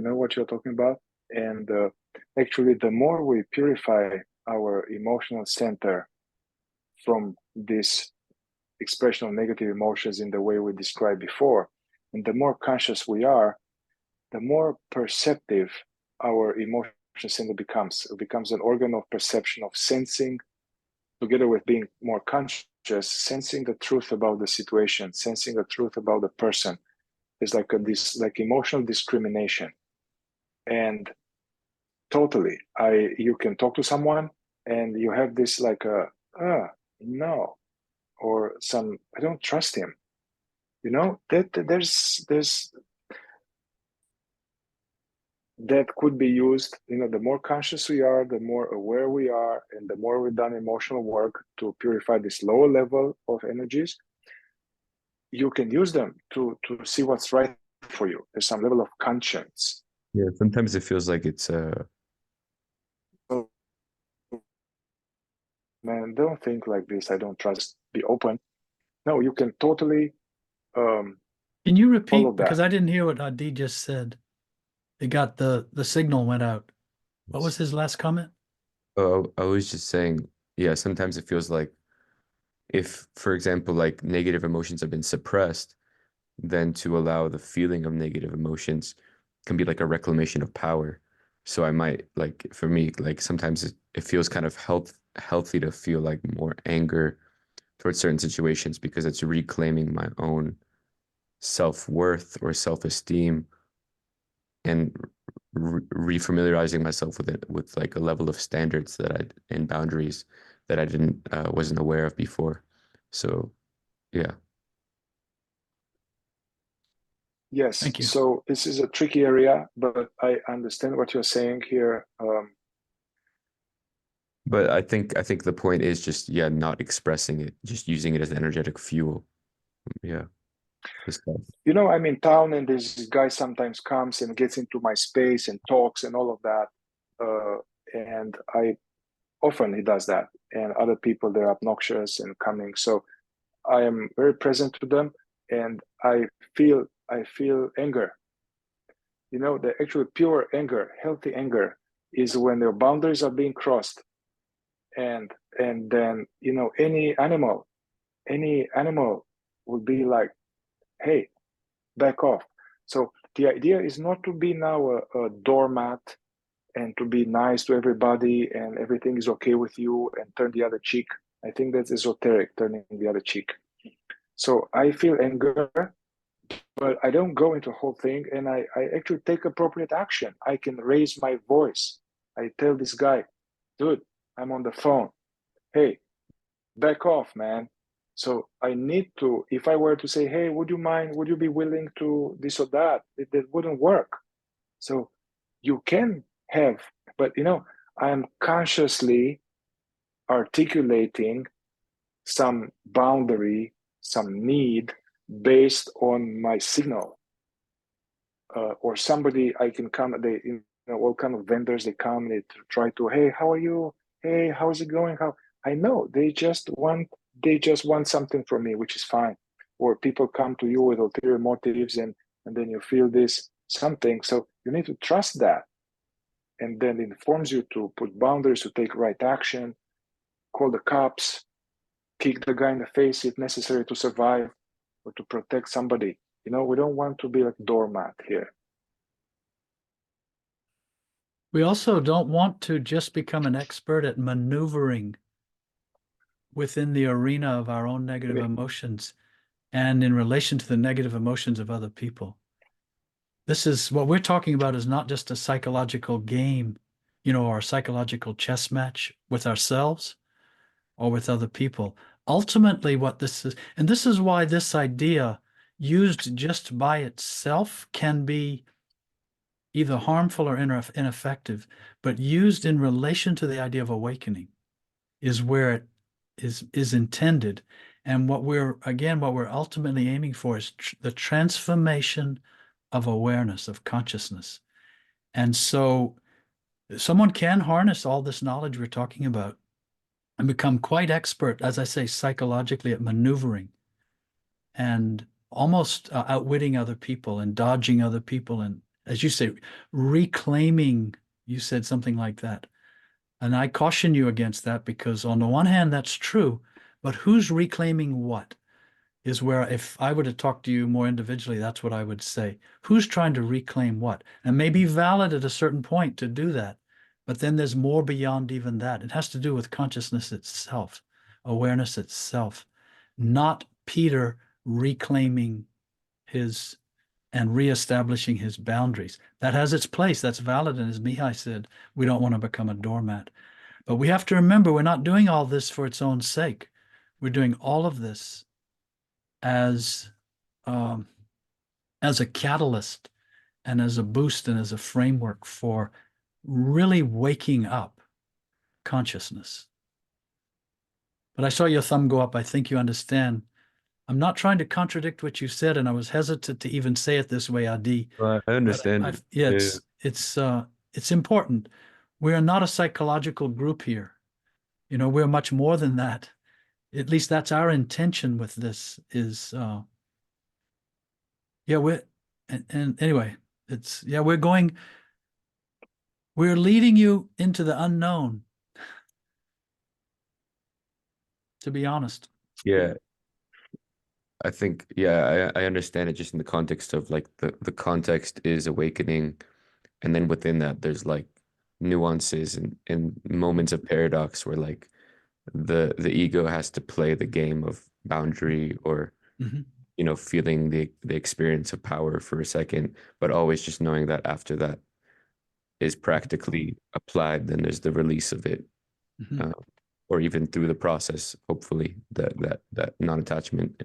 know what you're talking about. And actually, the more we purify our emotional center from this expression of negative emotions in the way we described before, and the more conscious we are, the more perceptive our emotional center becomes. It becomes an organ of perception, of sensing, together with being more conscious, sensing the truth about the situation, sensing the truth about the person. It's like this emotional discrimination. And totally, you can talk to someone and you have this like no, or some, I don't trust him. You know, there's that could be used. You know, the more conscious we are, the more aware we are, and the more we've done emotional work to purify this lower level of energies, you can use them to see what's right for you. There's some level of conscience. Yeah, sometimes it feels like it's Man, don't think like this. I don't trust. Be open. No, you can totally Can you follow repeat? that. Because I didn't hear what Adi just said. It got the signal went out. What was his last comment? oh, I was just saying, yeah, sometimes it feels like if, for example, like negative emotions have been suppressed, then to allow the feeling of negative emotions can be like a reclamation of power. So I might, like, for me, like sometimes it feels kind of healthy to feel like more anger towards certain situations because it's reclaiming my own self-worth or self-esteem and refamiliarizing myself with it, with like a level of standards and boundaries that I wasn't aware of before. So yeah. Yes. Thank you. So this is a tricky area, but I understand what you're saying here. But I think the point is just, yeah, not expressing it, just using it as energetic fuel. Yeah. You know, I'm in town and this guy sometimes comes and gets into my space and talks and all of that. And I often he does that. And other people, they're obnoxious and coming. So I am very present to them and I feel anger. You know, the actual pure anger, healthy anger is when their boundaries are being crossed. And then, you know, any animal would be like, hey, back off. So the idea is not to be now a doormat and to be nice to everybody and everything is okay with you and turn the other cheek. I think that's esoteric, turning the other cheek. So I feel anger, but I don't go into the whole thing and I actually take appropriate action. I can raise my voice. I tell this guy, dude, I'm on the phone. Hey, back off, man. So I need to, if I were to say, hey, would you be willing to this or that? That wouldn't work. So you can have, but you know, I'm consciously articulating some boundary, some need based on my signal. Or somebody I can come, they, you know, all kind of vendors, they come, they try to, hey, how are you? Hey, how is it going? How? I know they just want something from me, which is fine. Or people come to you with ulterior motives and then you feel this something. So you need to trust that. And then it informs you to put boundaries, to take right action, call the cops, kick the guy in the face if necessary to survive or to protect somebody. You know, we don't want to be like doormat here. We also don't want to just become an expert at maneuvering within the arena of our own negative emotions and in relation to the negative emotions of other people. This is what we're talking about is not just a psychological game, you know, or a psychological chess match with ourselves or with other people. Ultimately, what this is, and this is why this idea used just by itself can be either harmful or ineffective, but used in relation to the idea of awakening is where it is intended. And what we're ultimately aiming for is the transformation of awareness, of consciousness. And so someone can harness all this knowledge we're talking about and become quite expert, as I say, psychologically at maneuvering and almost outwitting other people and dodging other people and as you say, reclaiming, you said something like that. And I caution you against that, because on the one hand, that's true, but who's reclaiming what is where, if I were to talk to you more individually, that's what I would say. Who's trying to reclaim what? And may be valid at a certain point to do that, but then there's more beyond even that. It has to do with consciousness itself, awareness itself, not Peter reclaiming his and reestablishing his boundaries. That has its place. That's valid. And as Mihai said, we don't want to become a doormat. But we have to remember, we're not doing all this for its own sake. We're doing all of this as a catalyst and as a boost and as a framework for really waking up consciousness. But I saw your thumb go up. I think you understand. I'm not trying to contradict what you said, and I was hesitant to even say it this way, Adi. I understand. Yeah, it's important. We are not a psychological group here. You know, we're much more than that. At least that's our intention with this. Is and anyway, we're leading you into the unknown. To be honest. Yeah. I think, yeah, I understand it just in the context of like the context is awakening, and then within that there's like nuances and moments of paradox where like the ego has to play the game of boundary or you know, feeling the experience of power for a second, but always just knowing that after that is practically applied, then there's the release of it. Or even through the process, hopefully that non-attachment.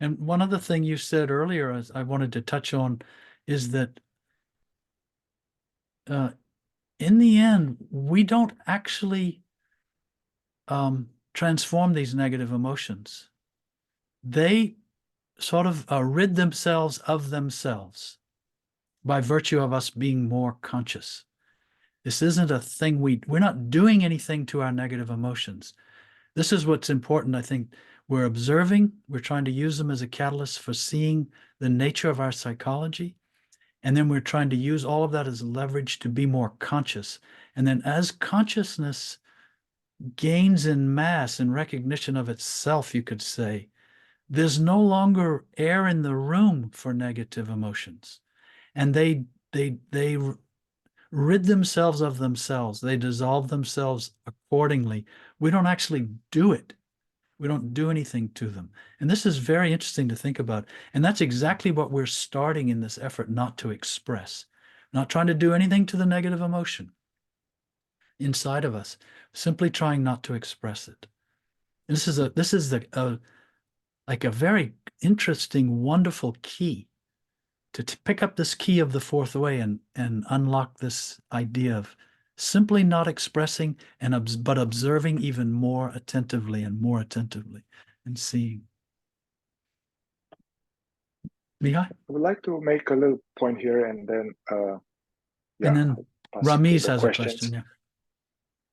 And one other thing you said earlier, as I wanted to touch on, is that in the end, we don't actually transform these negative emotions. They sort of rid themselves of themselves by virtue of us being more conscious. This isn't a thing we're not doing anything to our negative emotions. This is what's important, I think. We're observing, we're trying to use them as a catalyst for seeing the nature of our psychology. And then we're trying to use all of that as leverage to be more conscious. And then as consciousness gains in mass and recognition of itself, you could say, there's no longer air in the room for negative emotions. And they rid themselves of themselves. They dissolve themselves accordingly. We don't actually do it. We don't do anything to them. And this is very interesting to think about. And that's exactly what we're starting in this effort not to express. Not trying to do anything to the negative emotion inside of us, simply trying not to express it. And this is like a very interesting, wonderful key to pick up this key of the fourth way and unlock this idea of simply not expressing but observing even more attentively and seeing. Mihai? I would like to make a little point here, and then and then Ramiz has questions. A question, yeah,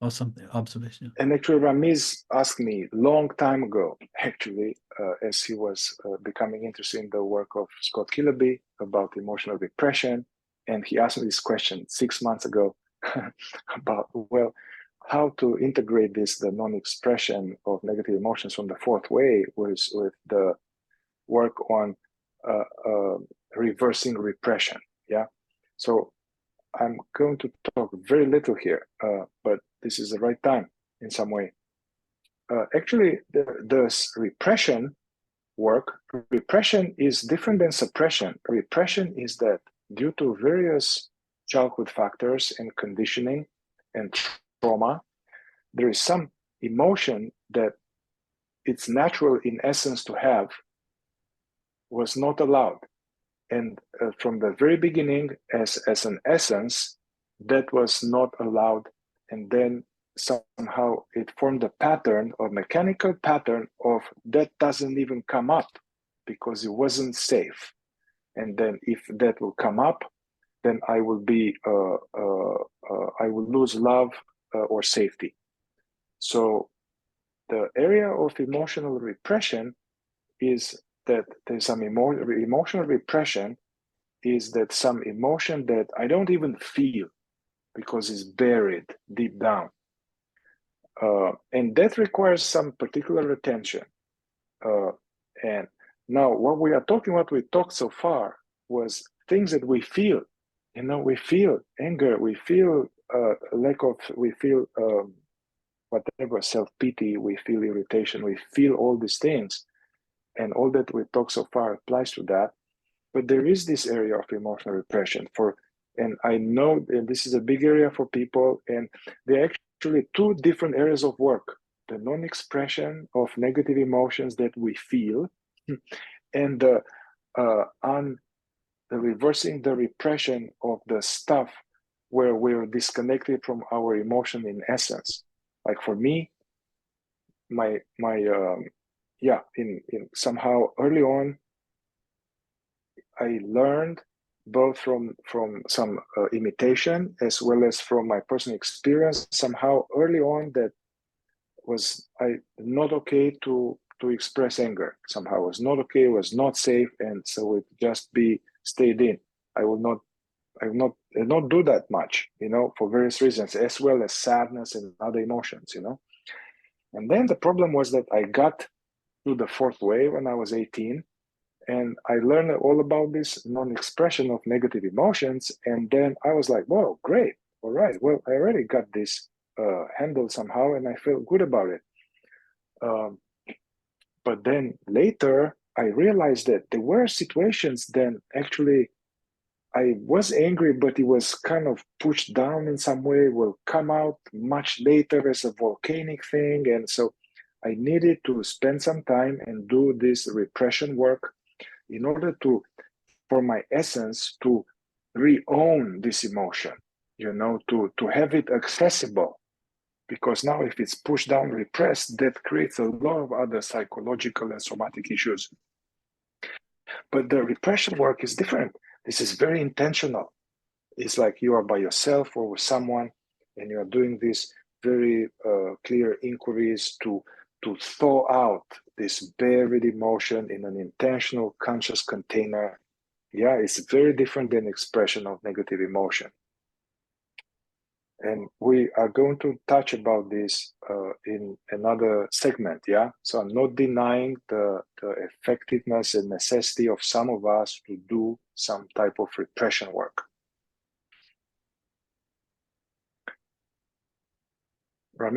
or something, observation. And actually, Ramiz asked me long time ago, actually, as he was becoming interested in the work of Scott Killaby about emotional repression, and he asked me this question 6 months ago about, well, how to integrate the non-expression of negative emotions from the fourth way with the work on reversing repression. Yeah, so I'm going to talk very little here, but this is the right time in some way. Actually, the repression work, repression is different than suppression. Repression is that due to various childhood factors and conditioning and trauma, there is some emotion that it's natural in essence to have was not allowed. And from the very beginning, as an essence, that was not allowed. And then somehow it formed a pattern, a mechanical pattern of that doesn't even come up because it wasn't safe. And then if that will come up, then I will be, I will lose love or safety. So the area of emotional repression is that there's some emotional repression is that some emotion that I don't even feel because it's buried deep down. And that requires some particular attention. And now what we talked so far was things that we feel. You know, we feel anger, we feel we feel whatever, self-pity, we feel irritation, we feel all these things. And all that we talked so far applies to that. But there is this area of emotional repression and I know that this is a big area for people, and there are actually two different areas of work: the non-expression of negative emotions that we feel, and on the reversing the repression of the stuff where we're disconnected from our emotion in essence. Like for me, in somehow early on, I learned both from some imitation as well as from my personal experience somehow early on that was not okay to express anger. Somehow it was not okay, it was not safe, and so it just be stayed in. I will not do that much, you know, for various reasons, as well as sadness and other emotions, you know. And then the problem was that I got to the fourth wave when I was 18, and I learned all about this non-expression of negative emotions. And then I was like, whoa, great. All right. Well, I already got this handled somehow, and I feel good about it. But then later, I realized that there were situations then actually I was angry, but it was kind of pushed down in some way, will come out much later as a volcanic thing. And so I needed to spend some time and do this repression work in order for my essence to re-own this emotion, you know, to have it accessible. Because now if it's pushed down, repressed, that creates a lot of other psychological and somatic issues. But the repression work is different. This is very intentional. It's like you are by yourself or with someone, and you are doing these very clear inquiries to thaw out this buried emotion in an intentional, conscious container. Yeah, it's very different than expression of negative emotion. And we are going to touch about this in another segment, yeah? So I'm not denying the effectiveness and necessity of some of us to do some type of repression work.